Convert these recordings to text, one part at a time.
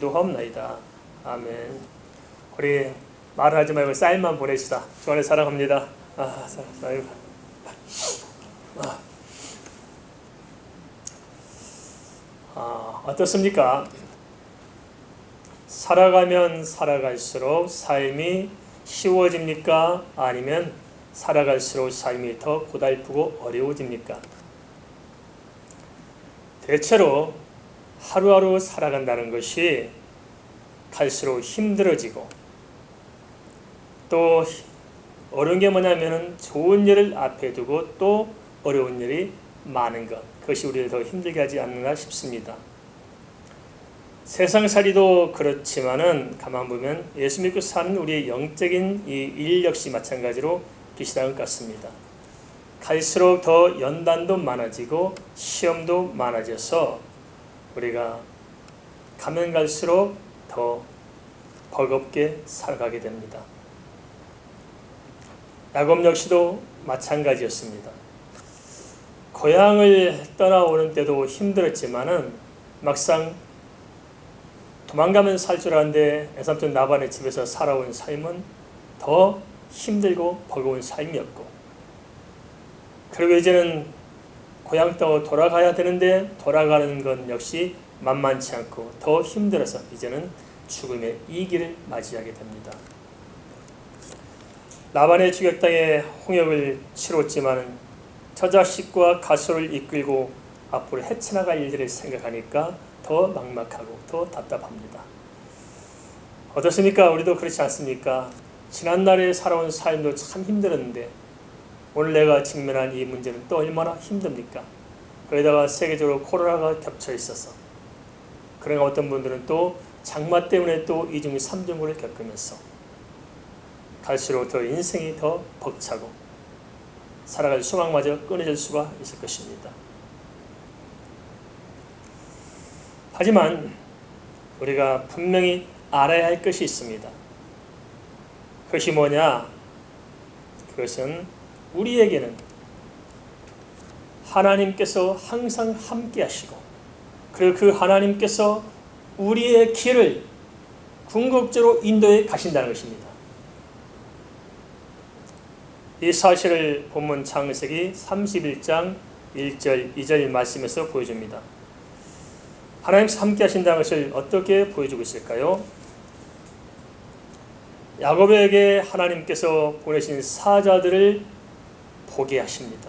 기도하옵나이다. 아멘. 우리 말하지 말고 사인만 보내시다. 주 안에 사랑합니다. 사인. 어떻습니까? 살아가면 살아갈수록 삶이 쉬워집니까? 아니면 살아갈수록 삶이 더 고달프고 어려워집니까? 대체로 하루하루 살아간다는 것이 갈수록 힘들어지고, 또 어려운 게 뭐냐면 좋은 일을 앞에 두고 또 어려운 일이 많은 것, 그것이 우리를 더 힘들게 하지 않는가 싶습니다. 세상살이도 그렇지만은 가만 보면 예수 믿고 사는 우리의 영적인 이 일 역시 마찬가지로 비슷한 것 같습니다. 갈수록 더 연단도 많아지고 시험도 많아져서 우리가 가면 갈수록 더 버겁게 살아가게 됩니다. 야곱 역시도 마찬가지였습니다. 고향을 떠나오는 때도 힘들었지만은 막상 도망가면 살 줄 알았는데 애삼촌 나반의 집에서 살아온 삶은 더 힘들고 버거운 삶이었고, 그리고 이제는 고향 땅으로 돌아가야 되는데 돌아가는 것 역시 만만치 않고 더 힘들어서 이제는 죽음의 이 길을 맞이하게 됩니다. 라반의 주격 땅에 홍역을 치렀지만 저 자식과 가소를 이끌고 앞으로 헤쳐나갈 일들을 생각하니까 더 막막하고 더 답답합니다. 어떻습니까? 우리도 그렇지 않습니까? 지난날에 살아온 삶도 참 힘들었는데 오늘 내가 직면한 이 문제는 또 얼마나 힘듭니까? 거기다가 세계적으로 코로나가 겹쳐 있어서, 그러나 어떤 분들은 또 장마 때문에 또 이중 삼중고를 겪으면서 갈수록 더 인생이 더 벅차고 살아갈 소망마저 끊어질 수가 있을 것입니다. 하지만 우리가 분명히 알아야 할 것이 있습니다. 그것이 뭐냐? 그것은 우리에게는 하나님께서 항상 함께 하시고, 그리고 그 하나님께서 우리의 길을 궁극적으로 인도해 가신다는 것입니다. 이 사실을 본문 창세기 31장 1절 2절 말씀에서 보여줍니다. 하나님께서 함께 하신다는 것을 어떻게 보여주고 있을까요? 야곱에게 하나님께서 보내신 사자들을 보게 하십니다.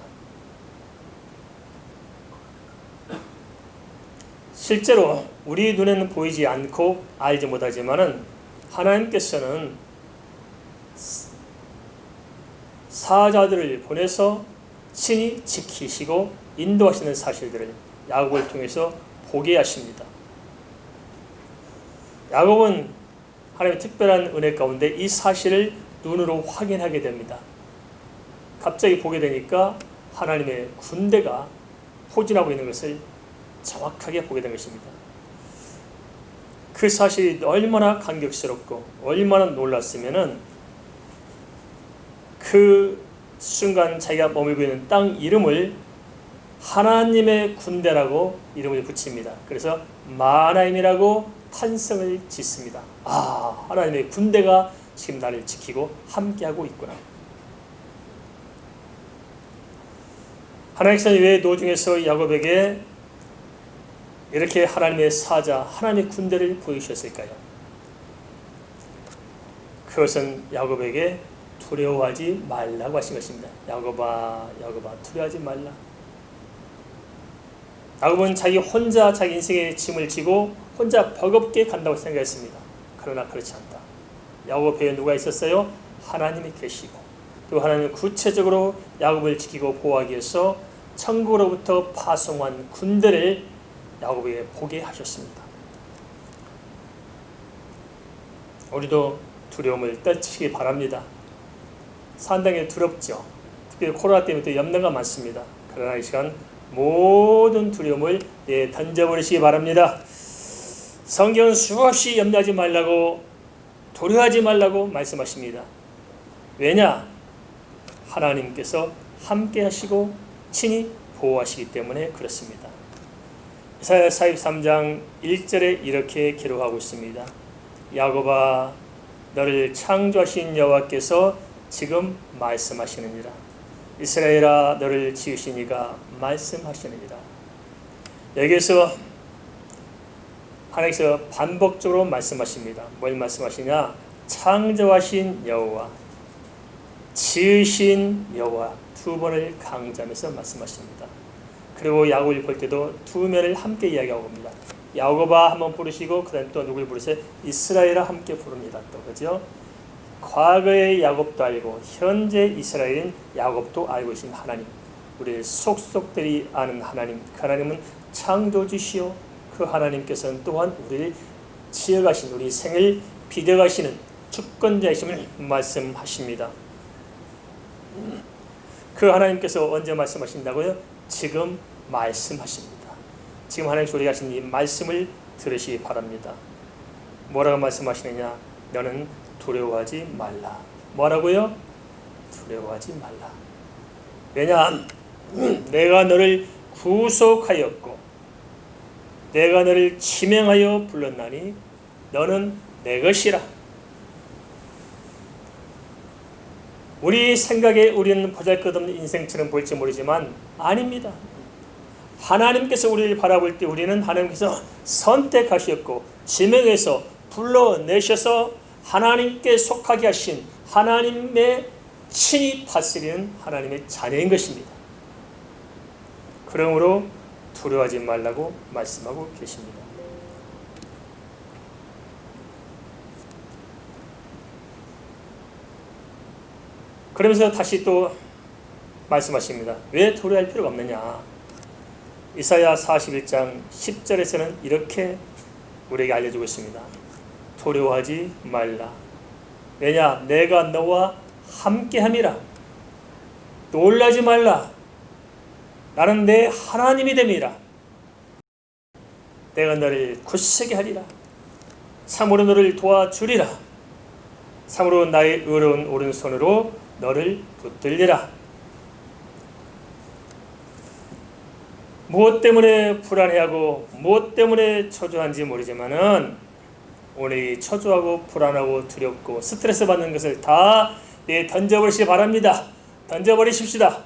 실제로 우리 눈에는 보이지 않고 알지 못하지만은 하나님께서는 사자들을 보내서 친히 지키시고 인도하시는 사실들을 야곱을 통해서 보게 하십니다. 야곱은 하나님의 특별한 은혜 가운데 이 사실을 눈으로 확인하게 됩니다. 갑자기 보게 되니까 하나님의 군대가 포진하고 있는 것을 정확하게 보게 된 것입니다. 그 사실이 얼마나 감격스럽고 얼마나 놀랐으면은 그 순간 자기가 머물고 있는 땅 이름을 하나님의 군대라고 이름을 붙입니다. 그래서 마하나임이라고 탄성을 짓습니다. 하나님의 군대가 지금 나를 지키고 함께하고 있구나. 하나님께서 왜 노중에서 야곱에게 이렇게 하나님의 사자, 하나님의 군대를 보여주셨을까요? 그것은 야곱에게 두려워하지 말라고 하신 것입니다. 야곱아, 두려워하지 말라. 야곱은 자기 혼자 자기 인생의 짐을 지고 혼자 버겁게 간다고 생각했습니다. 그러나 그렇지 않다. 야곱 배에 누가 있었어요? 하나님이 계시고, 또 하나님은 구체적으로 야곱을 지키고 보호하기 위해서 천국으로부터 파송한 군대를 야곱에게 보게 하셨습니다. 우리도 두려움을 떨치기 바랍니다. 상당히 두렵죠. 특히 코로나 때문에 또 염려가 많습니다. 그러나 이 시간 모든 두려움을 던져버리시기 바랍니다. 성경은 수없이 염려하지 말라고, 두려워하지 말라고 말씀하십니다. 왜냐? 하나님께서 함께 하시고 친히 보호하시기 때문에 그렇습니다. 이사야 43장 1절에 이렇게 기록하고 있습니다. 야곱아 너를 창조하신 여호와께서 지금 말씀하시느니라. 이스라엘아 너를 지으신 이가 말씀하시느니라. 여기에서 하나님께서 반복적으로 말씀하십니다. 뭘 말씀하시냐? 창조하신 여호와, 지으신 여호와 두 번을 강조하면서 말씀하십니다. 그리고 야곱을 볼 때도 두 면을 함께 이야기하고 옵니다. 야곱아 한번 부르시고 그 다음에 또 누굴 부르세요? 이스라엘아 함께 부릅니다. 또 그죠? 과거의 야곱도 알고 현재 이스라엘인 야곱도 알고 계신 하나님, 우리의 속속들이 아는 하나님, 그 하나님은 창조주시오. 그 하나님께서는 또한 우리를 지어가신, 우리 생을 빚어가시는 주권자이심을 말씀하십니다. 그 하나님께서 언제 말씀하신다고요? 지금 말씀하십니다. 지금 하나님 우리가 하신 이 말씀을 들으시기 바랍니다. 뭐라고 말씀하시느냐? 너는 두려워하지 말라. 뭐라고요? 두려워하지 말라. 왜냐? 내가 너를 구속하였고 내가 너를 지명하여 불렀나니 너는 내 것이라. 우리 생각에 우리는 보잘것없는 인생처럼 볼지 모르지만 아닙니다. 하나님께서 우리를 바라볼 때 우리는 하나님께서 선택하셨고 지명해서 불러내셔서 하나님께 속하게 하신 하나님의 친히 다스리는 하나님의 자녀인 것입니다. 그러므로 두려워하지 말라고 말씀하고 계십니다. 그러면서 다시 또 말씀하십니다. 왜 두려워할 필요가 없느냐? 이사야 41장 10절에서는 이렇게 우리에게 알려주고 있습니다. 두려워하지 말라. 왜냐? 내가 너와 함께함이라. 놀라지 말라. 나는 내 하나님이 됨이라. 내가 너를 굳세게 하리라. 참으로 너를 도와주리라. 참으로 나의 의로운 오른손으로 너를 붙들리라. 무엇 때문에 불안해하고 무엇 때문에 초조한지 모르지만은 오늘 이 초조하고 불안하고 두렵고 스트레스 받는 것을 다 던져버리시기 바랍니다. 던져버리십시다.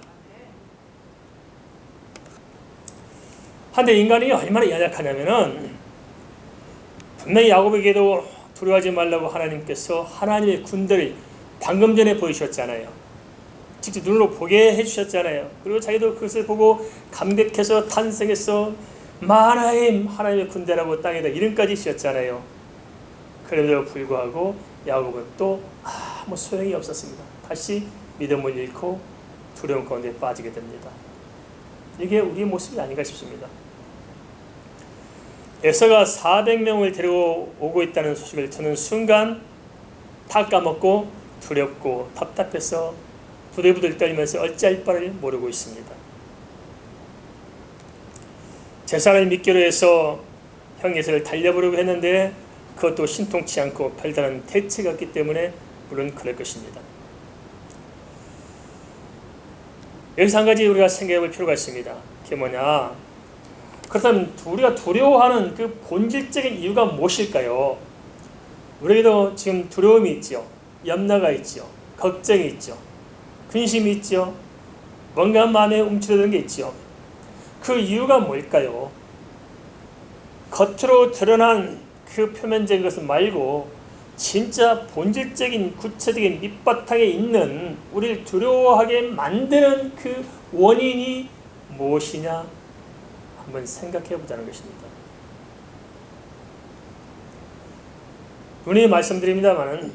한데 인간이 얼마나 연약하냐면은 분명히 야곱에게도 두려워하지 말라고 하나님께서 하나님의 군대를 방금 전에 보여주셨잖아요. 직접 눈으로 보게 해주셨잖아요. 그리고 자기도 그것을 보고 감격해서 탄생해서 마하나임 하나님의 군대라고 땅에다 이름까지 지었잖아요. 그럼에도 불구하고 야곱은 또 아무 소용이 없었습니다. 다시 믿음을 잃고 두려움 가운데 빠지게 됩니다. 이게 우리의 모습이 아닌가 싶습니다. 에서가 400명을 데리고 오고 있다는 소식을 듣는 순간 다 까먹고 두렵고 답답해서 부들부들 떨면서 어찌할 바를 모르고 있습니다. 제사를 미끼로 해서 형 에서를 달려보려고 했는데 그것도 신통치 않고 별다른 대책이 없기 때문에 물론 그럴 것입니다. 여기서 한 가지 우리가 생각해 볼 필요가 있습니다. 그게 뭐냐? 그렇다면 우리가 두려워하는 그 본질적인 이유가 무엇일까요? 우리에게도 지금 두려움이 있죠. 염려가 있죠. 걱정이 있죠. 근심이 있죠. 뭔가 마음에 움츠러드는 게 있죠. 그 이유가 뭘까요? 겉으로 드러난 그 표면적인 것은 말고 진짜 본질적인 구체적인 밑바탕에 있는 우리를 두려워하게 만드는 그 원인이 무엇이냐 한번 생각해 보자는 것입니다. 분명히 말씀드립니다만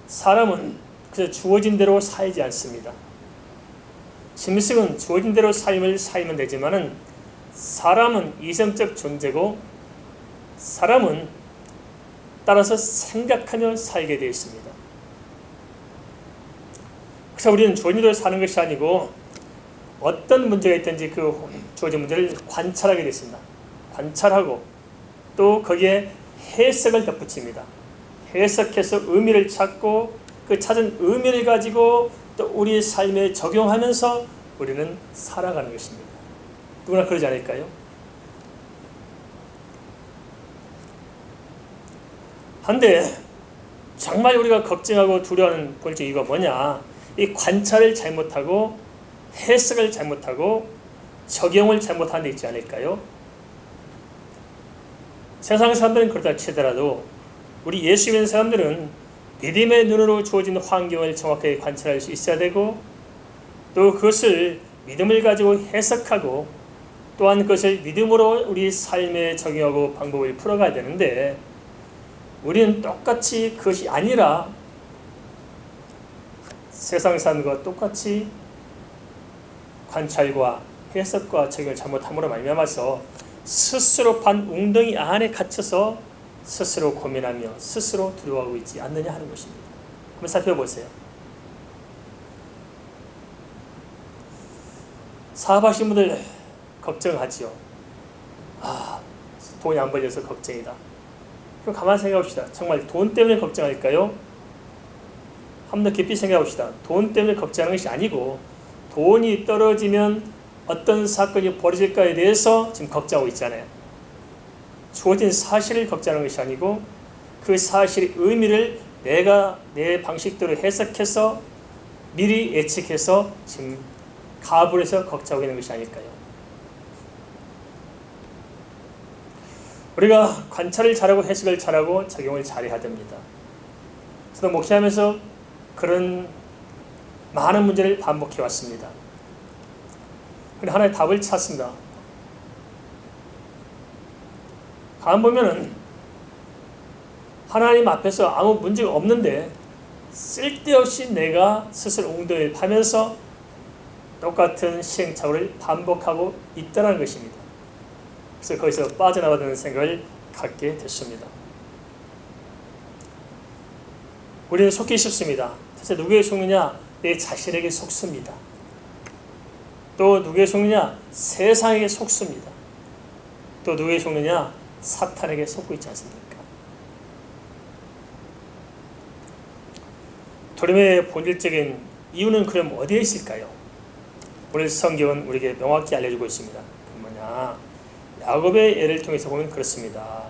사람은 그저 주어진 대로 살지 않습니다. 짐승은 주어진 대로 삶을 살면 되지만은 사람은 이성적 존재고 사람은 따라서 생각하며 살게 되어 있습니다. 그래서 우리는 주어진 대로 사는 것이 아니고 어떤 문제가 있든지 그 주어진 문제를 관찰하게 되어 있습니다. 관찰하고 또 거기에 해석을 덧붙입니다. 해석해서 의미를 찾고 그 찾은 의미를 가지고 또 우리의 삶에 적용하면서 우리는 살아가는 것입니다. 누구나 그러지 않을까요? 한데 정말 우리가 걱정하고 두려워하는 본질 이유가 뭐냐? 이 관찰을 잘못하고 해석을 잘못하고 적용을 잘못하는 데 있지 않을까요? 세상 사람들은 그렇다 치더라도 우리 예수 믿는 사람들은 믿음의 눈으로 주어진 환경을 정확하게 관찰할 수 있어야 되고, 또 그것을 믿음을 가지고 해석하고, 또한 그것을 믿음으로 우리 삶에 적용하고 방법을 풀어가야 되는데, 우리는 똑같이 그것이 아니라 세상 사람과 똑같이 관찰과 해석과 적용을 잘못함으로 말미암아서 스스로 반 웅덩이 안에 갇혀서 스스로 고민하며 스스로 두려워하고 있지 않느냐 하는 것입니다. 한번 살펴보세요. 사업하신 분들 걱정하지요. 돈이 안 벌려서 걱정이다. 그럼 가만히 생각합시다. 정말 돈 때문에 걱정할까요? 한 번 더 깊이 생각합시다. 돈 때문에 걱정하는 것이 아니고, 돈이 떨어지면 어떤 사건이 벌어질까에 대해서 지금 걱정하고 있잖아요. 주어진 사실을 걱정하는 것이 아니고, 그 사실의 의미를 내가 내 방식대로 해석해서 미리 예측해서 지금 가불해서 걱정하고 있는 것이 아닐까요? 우리가 관찰을 잘하고 해석을 잘하고 적용을 잘해야 됩니다. 저도 목회하면서 그런 많은 문제를 반복해 왔습니다. 그런데 하나의 답을 찾습니다. 가만 보면은 하나님 앞에서 아무 문제가 없는데 쓸데없이 내가 스스로 웅덩이를 파면서 똑같은 시행착오를 반복하고 있다는 것입니다. 그래서 거기서 빠져나가는 생각을 갖게 됐습니다. 우리는 속기 쉽습니다. 사실 누구에게 속느냐? 내 자신에게 속습니다. 또 누구에게 속느냐? 세상에게 속습니다. 또 누구에게 속느냐? 사탄에게 속고 있지 않습니까? 두려움의 본질적인 이유는 그럼 어디에 있을까요? 오늘 성경은 우리에게 명확히 알려주고 있습니다. 그 뭐냐? 야곱의 예를 통해서 보면 그렇습니다.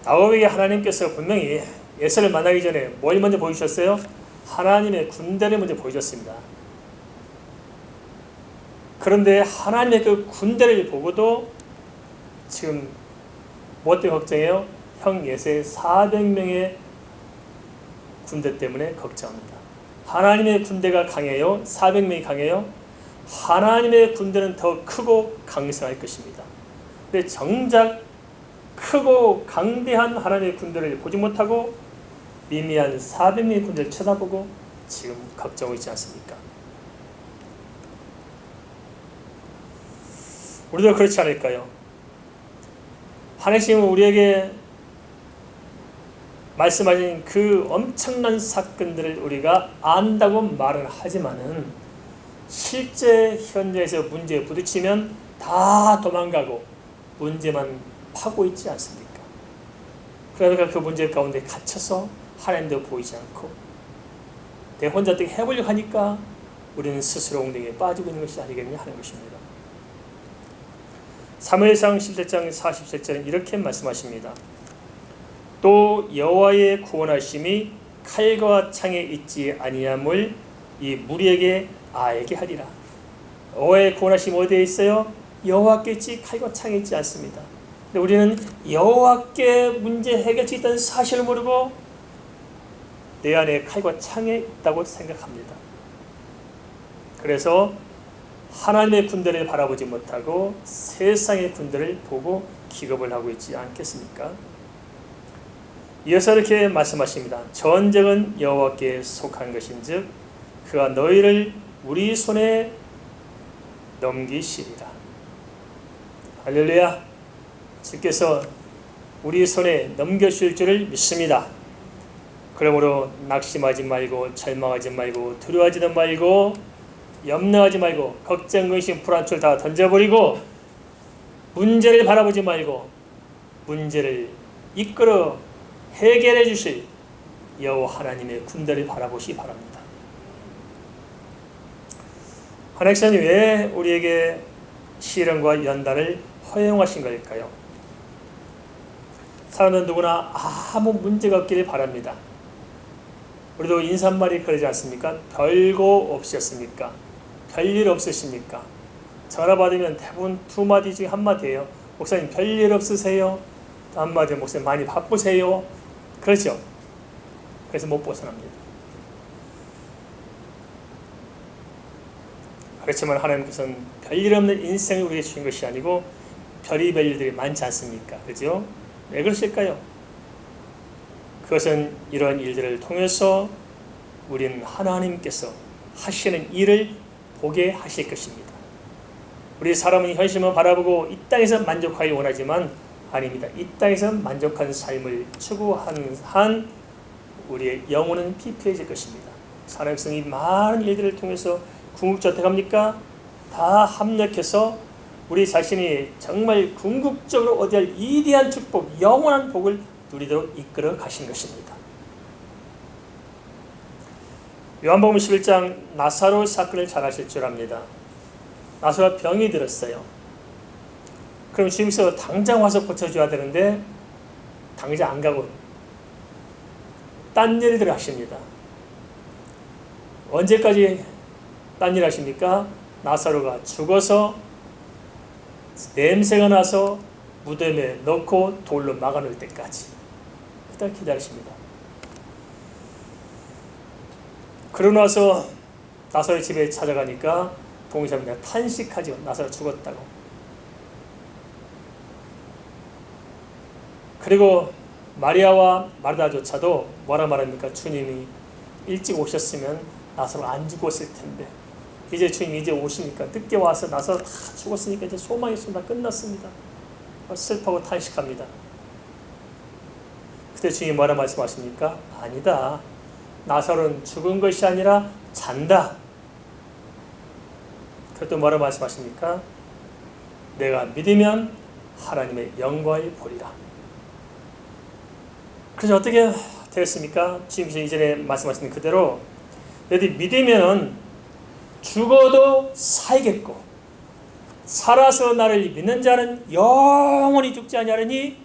야곱에게 하나님께서 분명히 에서를 만나기 전에 뭘 먼저 보여주셨어요? 하나님의 군대를 먼저 보여줬습니다. 그런데 하나님의 그 군대를 보고도 지금 뭐 때문에 걱정해요? 형 예세 400명의 군대 때문에 걱정합니다. 하나님의 군대가 강해요? 400명이 강해요? 하나님의 군대는 더 크고 강성할 것입니다. 근데 정작 크고 강대한 하나님의 군대를 보지 못하고 미미한 400명의 군대를 쳐다보고 지금 걱정하고 있지 않습니까? 우리도 그렇지 않을까요? 하나님은 우리에게 말씀하신 그 엄청난 사건들을 우리가 안다고 말은 하지만은 실제 현장에서 문제에 부딪히면 다 도망가고 문제만 파고 있지 않습니까? 그러니까 그 문제 가운데 갇혀서 하나님도 보이지 않고 내 혼자 어떻게 해보려고 하니까 우리는 스스로 엉덩이에 빠지고 있는 것이 아니겠냐 하는 것입니다. 사무엘상 17장 47절은 이렇게 말씀하십니다. 또 여호와의 구원하심이 칼과 창에 있지 아니함을 이 무리에게 알게 하리라. 여호와의 구원하심이 어디에 있어요? 여호와께 있지 칼과 창에 있지 않습니다. 근데 우리는 여호와께 문제 해결치 있다는 사실을 모르고 내 안에 칼과 창에 있다고 생각합니다. 그래서 하나님의 군대를 바라보지 못하고 세상의 군대를 보고 기겁을 하고 있지 않겠습니까? 이어서 이렇게 말씀하십니다. 전쟁은 여호와께 속한 것인즉 그가 너희를 우리 손에 넘기시리라. 할렐루야. 주께서 우리 손에 넘겨줄 줄을 믿습니다. 그러므로 낙심하지 말고 절망하지 말고 두려워하지도 말고 염려하지 말고 걱정, 근심, 불안을 다 던져버리고 문제를 바라보지 말고 문제를 이끌어 해결해 주실 여호와 하나님의 군대를 바라보시기 바랍니다. 하나님은 왜 우리에게 시련과 연단을 허용하신 걸까요? 사람은 누구나 아무 문제가 없기를 바랍니다. 우리도 인사말이 그러지 않습니까? 별거 없으셨습니까? 별일 없으십니까? 전화 받으면 대부분 두 마디 중에 한 마디예요. 목사님 별일 없으세요? 또 한마디 목사님 많이 바쁘세요? 그렇죠? 그래서 못 벗어납니다. 그렇지만 하나님께서는 별일 없는 인생을 우리에게 주신 것이 아니고 별의별 일들이 많지 않습니까? 그죠? 왜 그러실까요? 그것은 이런 일들을 통해서 우리는 하나님께서 하시는 일을 보게 하실 것입니다. 우리 사람은 현실만 바라보고 이 땅에서 만족하기 원하지만 아닙니다. 이 땅에서 만족한 삶을 추구한 한 우리의 영혼은 피폐해질 것입니다. 하나님께서는 이 많은 일들을 통해서 궁극적으로 어떻게 합니까? 다 합력해서 우리 자신이 정말 궁극적으로 얻을 위대한 축복, 영원한 복을 누리도록 이끌어 가신 것입니다. 요한복음 11장 나사로 사건을 잘 아실 줄 압니다. 나사로가 병이 들었어요. 그럼 주님께서 당장 와서 고쳐줘야 되는데 당장 안 가고 딴 일들을 하십니다. 언제까지 딴 일 하십니까? 나사로가 죽어서 냄새가 나서 무덤에 넣고 돌로 막아놓을 때까지 그때 기다리십니다. 그러고 나서 나사로의 집에 찾아가니까 동의자입니다. 탄식하죠. 나사로 죽었다고. 그리고 마리아와 마르다조차도 뭐라 말합니까? 주님이 일찍 오셨으면 나사로 안 죽었을 텐데 이제 주님 이제 오시니까 늦게 와서 나사로 다 죽었으니까 이제 소망이 있습니다. 끝났습니다. 슬퍼하고 탄식합니다. 그때 주님이 뭐라 말씀하십니까? 아니다. 나사로는 죽은 것이 아니라 잔다. 그것도 뭐라 말씀하십니까? 내가 믿으면 하나님의 영광을 보리라. 그래서 어떻게 되었습니까? 주님께서 이전에 말씀하신 그대로 너희 믿으면 죽어도 살겠고 살아서 나를 믿는 자는 영원히 죽지 아니하리니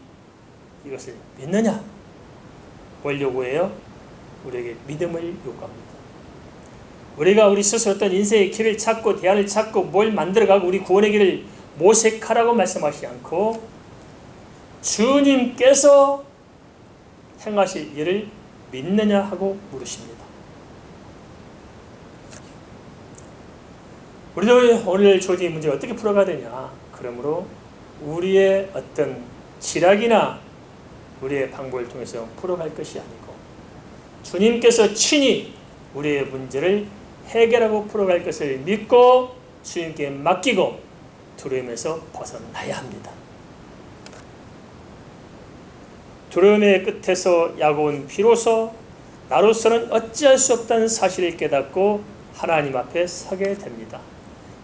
이것을 믿느냐? 뭘 요구해요? 우리에게 믿음을 요구합니다. 우리가 우리 스스로 어떤 인생의 길을 찾고 대안을 찾고 뭘 만들어가고 우리 구원의 길을 모색하라고 말씀하시지 않고 주님께서 행하실 일을 믿느냐 하고 물으십니다. 우리도 오늘 주어진 문제를 어떻게 풀어가야 되냐? 그러므로 우리의 어떤 지략이나 우리의 방법을 통해서 풀어갈 것이 아니고 주님께서 친히 우리의 문제를 해결하고 풀어갈 것을 믿고 주님께 맡기고 두려움에서 벗어나야 합니다. 두려움의 끝에서 야곱은 비로소 나로서는 어찌할 수 없다는 사실을 깨닫고 하나님 앞에 서게 됩니다.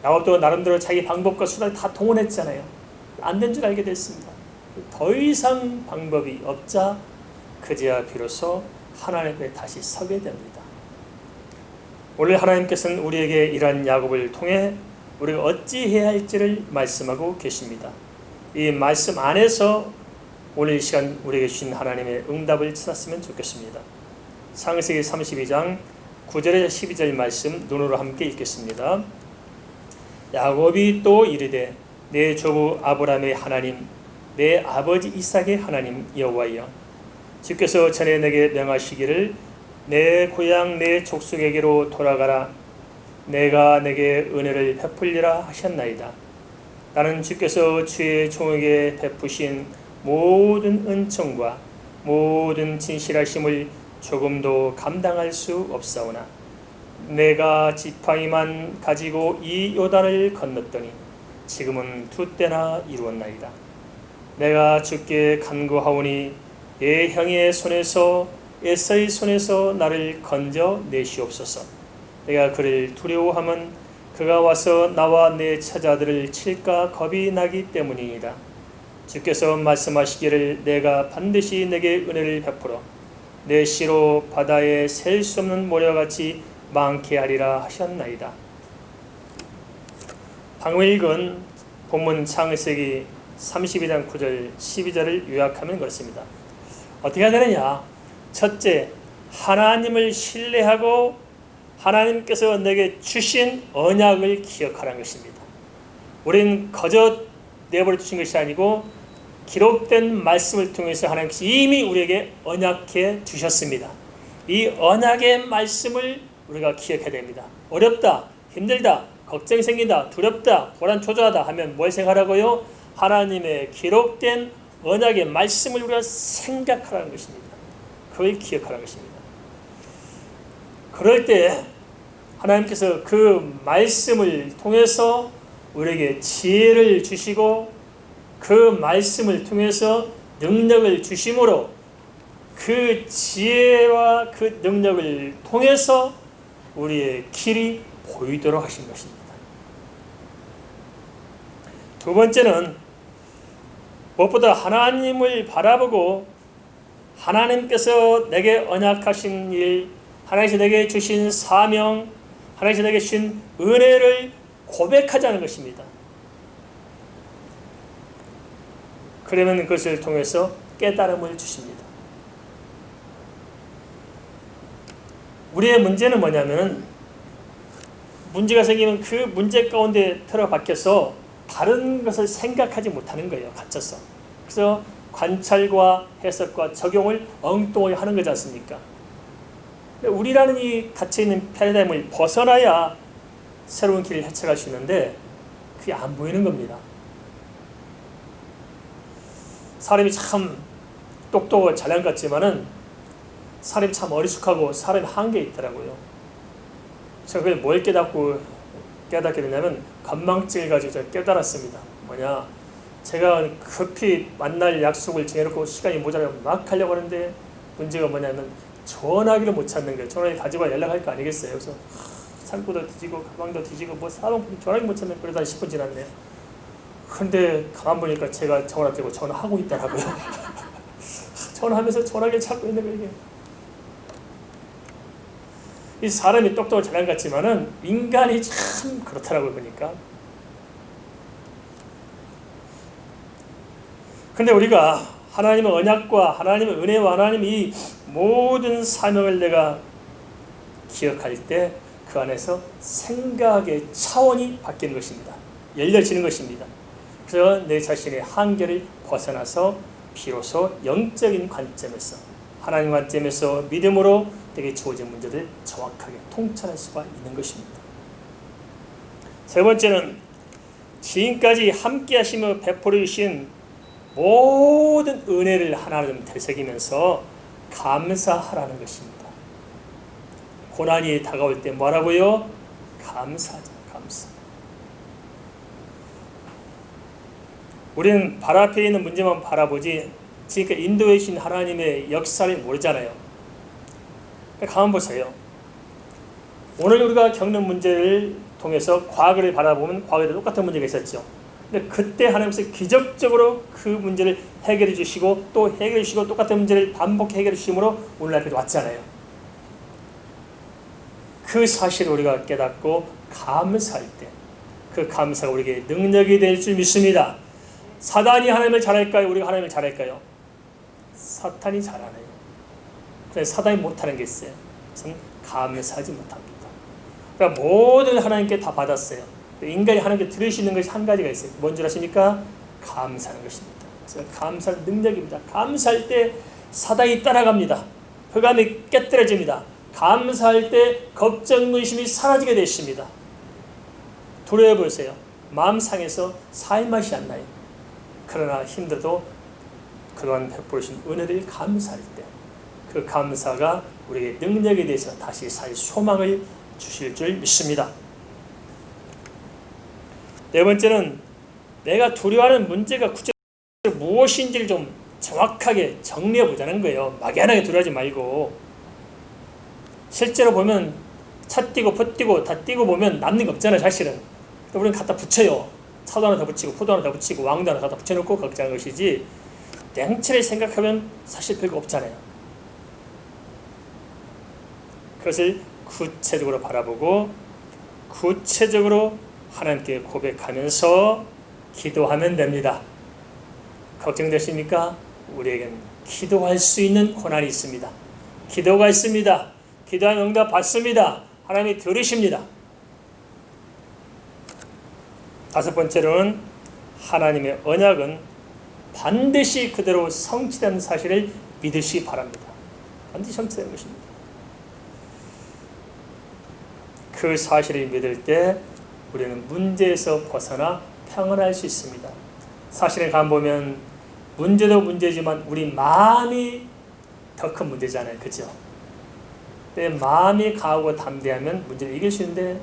야곱도 나름대로 자기 방법과 수단을 다 동원했잖아요. 안 된 줄 알게 됐습니다. 더 이상 방법이 없자 그제야 비로소 하나님 앞에 다시 서게 됩니다. 오늘 하나님께서는 우리에게 이러한 야곱을 통해 우리가 어찌해야 할지를 말씀하고 계십니다. 이 말씀 안에서 오늘 이 시간 우리에게 주신 하나님의 응답을 찾았으면 좋겠습니다. 창세기 32장 9절에서 12절 말씀 눈으로 함께 읽겠습니다. 야곱이 또 이르되 내 조부 아브라함의 하나님 내 아버지 이삭의 하나님 여호와여 주께서 전에 내게 명하시기를 내 고향 내 족속에게로 돌아가라 내가 내게 은혜를 베풀리라 하셨나이다. 나는 주께서 주의 종에게 베푸신 모든 은총과 모든 진실하심을 조금도 감당할 수 없사오나 내가 지팡이만 가지고 이 요단을 건넜더니 지금은 2때나 이루었나이다. 내가 주께 간구하오니 내 형의 손에서 에사의 손에서 나를 건져 내시옵소서. 내가 그를 두려워하면 그가 와서 나와 내 처자들을 칠까 겁이 나기 때문이니이다. 주께서 말씀하시기를 내가 반드시 내게 은혜를 베풀어 내 씨로 바다에 셀 수 없는 모래같이 많게 하리라 하셨나이다. 방금 읽은 본문 창세기 32장 9절 12절을 요약하면 그렇습니다. 어떻게 해야 되느냐? 첫째, 하나님을 신뢰하고 하나님께서 내게 주신 언약을 기억하라는 것입니다. 우리는 거저 내버려 두신 것이 아니고 기록된 말씀을 통해서 하나님께서 이미 우리에게 언약해 주셨습니다. 이 언약의 말씀을 우리가 기억해야 됩니다. 어렵다, 힘들다, 걱정이 생긴다, 두렵다, 불안초조하다 하면 뭘 생각하라고요? 하나님의 기록된 언약의 말씀을 우리가 생각하라는 것입니다. 그걸 기억하라는 것입니다. 그럴 때 하나님께서 그 말씀을 통해서 우리에게 지혜를 주시고 그 말씀을 통해서 능력을 주심으로 그 지혜와 그 능력을 통해서 우리의 길이 보이도록 하신 것입니다. 두 번째는 무엇보다 하나님을 바라보고 하나님께서 내게 언약하신 일, 하나님께서 내게 주신 사명, 하나님께서 내게 주신 은혜를 고백하자는 것입니다. 그러면 그것을 통해서 깨달음을 주십니다. 우리의 문제는 뭐냐면 문제가 생기면 그 문제 가운데 틀어박혀서 다른 것을 생각하지 못하는 거예요. 갇혀서. 그래서 관찰과 해석과 적용을 엉뚱하게 하는 거지 않습니까? 우리라는 이 갇혀있는 패러다임을 벗어나야 새로운 길을 헤쳐갈 수 있는데 그게 안 보이는 겁니다. 사람이 참 똑똑하고 잘난 것 같지만은 사람이 참 어리숙하고 사람이 한계에 있더라고요. 제가 그걸 뭘 깨닫게 되냐면 건망증을 가지고 제가 깨달았습니다. 뭐냐, 제가 급히 만날 약속을 정해놓고 시간이 모자라고 막 하려고 하는데 문제가 뭐냐면 전화기를 못 찾는 거예요. 전화기 가지고 연락할 거 아니겠어요. 그래서 창고도 뒤지고 가방도 뒤지고 뭐 사람 전화기 못 찾는 그러다 10분 지났네요. 근데 가만 보니까 제가 전화 들고 전화하고 있더라고요. 전화하면서 전화기를 찾고 있는 거예요. 이 사람이 똑똑하고 잘난 것 같지만은 인간이 참 그렇더라고요, 보니까. 근데 우리가 하나님의 언약과 하나님의 은혜와 하나님의 이 모든 사명을 내가 기억할 때 그 안에서 생각의 차원이 바뀌는 것입니다. 열려지는 것입니다. 그래서 내 자신의 한계를 벗어나서 비로소 영적인 관점에서 하나님 관점에서 믿음으로 내게 주어진 문제를 정확하게 통찰할 수가 있는 것입니다. 세 번째는 지금까지 함께 하시며 베풀어 주신 모든 은혜를 하나님 되새기면서 감사하라는 것입니다. 고난이 다가올 때 뭐라고요? 감사하자, 감사. 우리는 발 앞에 있는 문제만 바라보지 지금까지 인도해 주신 하나님의 역사를 모르잖아요. 가만 보세요. 오늘 우리가 겪는 문제를 통해서 과거를 바라보면 과거에도 똑같은 문제가 있었죠. 근데 그때 하나님께서 기적적으로 그 문제를 해결해 주시고 또 해결해 주시고 똑같은 문제를 반복해 해결해 주심으로 오늘날까지 왔잖아요. 그 사실을 우리가 깨닫고 감사할 때 그 감사가 우리에게 능력이 될 줄 믿습니다. 사단이 하나님을 잘할까요? 우리가 하나님을 잘할까요? 사탄이 잘하네요. 그래서 사단이 못하는 게 있어요. 그것은 감사하지 못합니다. 그러니까 모든 하나님께 다 받았어요. 인간이 하나님께 들을 수 있는 것이 한 가지가 있어요. 뭔 줄 아십니까? 감사하는 것입니다. 그래서 감사는 능력입니다. 감사할 때 사단이 따라갑니다. 흑암이 깨뜨려집니다. 감사할 때 걱정, 의심이 사라지게 되십니다. 두려워 보세요. 마음 상해서 살 맛이 안 나요. 그러나 힘들어도 그동안 베풀으신 은혜를 감사할 때 그 감사가 우리에게 능력에 대해서 다시 살 소망을 주실 줄 믿습니다. 네 번째는 내가 두려워하는 문제가 구체적으로 무엇인지를 좀 정확하게 정리해 보자는 거예요. 막연하게 두려워하지 말고. 실제로 보면 차 띄고 포 띄고 다 띄고 보면 남는 게 없잖아요, 사실은. 우리는 갖다 붙여요. 차도 하나 더 붙이고 포도 하나 더 붙이고 왕도 하나 갖다 붙여놓고 걱정하는 것이지 냉철히 생각하면 사실 별거 없잖아요. 그것을 구체적으로 바라보고 구체적으로 하나님께 고백하면서 기도하면 됩니다. 걱정되십니까? 우리에겐 기도할 수 있는 고난이 있습니다. 기도가 있습니다. 기도하면 응답 받습니다. 하나님이 들으십니다. 다섯 번째로는 하나님의 언약은 반드시 그대로 성취되는 사실을 믿으시기 바랍니다. 반드시 성취되는 것입니다. 그 사실을 믿을 때 우리는 문제에서 벗어나 평안할 수 있습니다. 사실에 가보면 문제도 문제지만 우리 마음이 더 큰 문제잖아요. 그죠? 내 마음이 강하고 담대하면 문제를 이길 수 있는데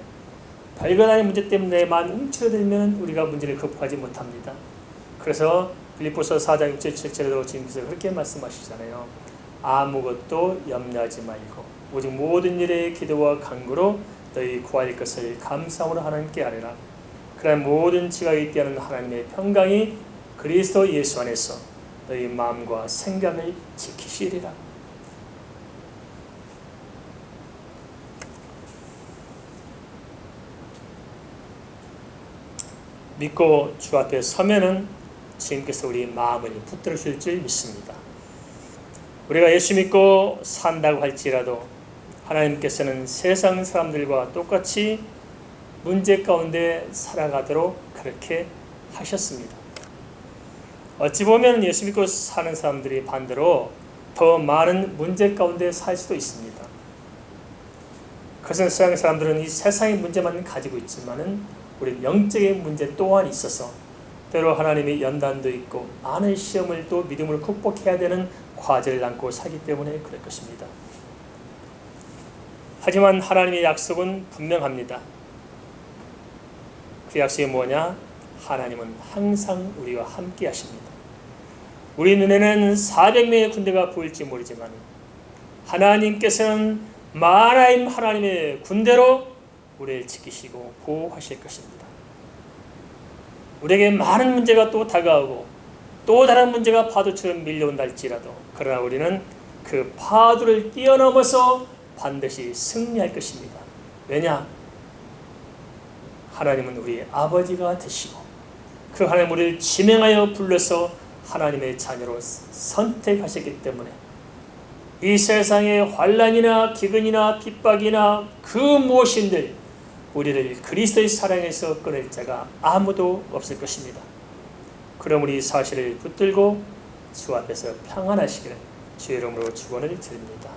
별것 아닌 문제 때문에 내 마음이 움츠러들면 우리가 문제를 극복하지 못합니다. 그래서 빌립보서 4장 6절 7절에도 주님께서 그렇게 말씀하시잖아요. 아무것도 염려하지 말고 오직 모든 일에 기도와 간구로 너희 구할 것을 감사함으로 하나님께 아뢰라. 그러한 모든 지각이 있다는 하나님의 평강이 그리스도 예수 안에서 너희 마음과 생각을 지키시리라. 믿고 주 앞에 서면은 주님께서 우리 마음을 붙들어 주실 줄 믿습니다. 우리가 예수 믿고 산다고 할지라도 하나님께서는 세상 사람들과 똑같이 문제 가운데 살아가도록 그렇게 하셨습니다. 어찌 보면 예수 믿고 사는 사람들이 반대로 더 많은 문제 가운데 살 수도 있습니다. 그래서 세상 사람들은 이 세상의 문제만 가지고 있지만은 우리 영적인 문제 또한 있어서 때로 하나님의 연단도 있고 많은 시험을 또 믿음으로 극복해야 되는 과제를 안고 살기 때문에 그럴 것입니다. 하지만 하나님의 약속은 분명합니다. 그 약속이 뭐냐? 하나님은 항상 우리와 함께 하십니다. 우리 눈에는 400명의 군대가 보일지 모르지만 하나님께서는 만하임 하나님의 군대로 우리를 지키시고 보호하실 것입니다. 우리에게 많은 문제가 또 다가오고 또 다른 문제가 파도처럼 밀려온다 할지라도 그러나 우리는 그 파도를 뛰어넘어서 반드시 승리할 것입니다. 왜냐? 하나님은 우리의 아버지가 되시고 그 하나님 우리를 지명하여 불러서 하나님의 자녀로 선택하셨기 때문에 이 세상의 환난이나 기근이나 핍박이나 그 무엇인들 우리를 그리스도의 사랑에서 끊을 자가 아무도 없을 것입니다. 그럼 우리 사실을 붙들고 주 앞에서 평안하시기를 주의 이름으로 축원을 드립니다.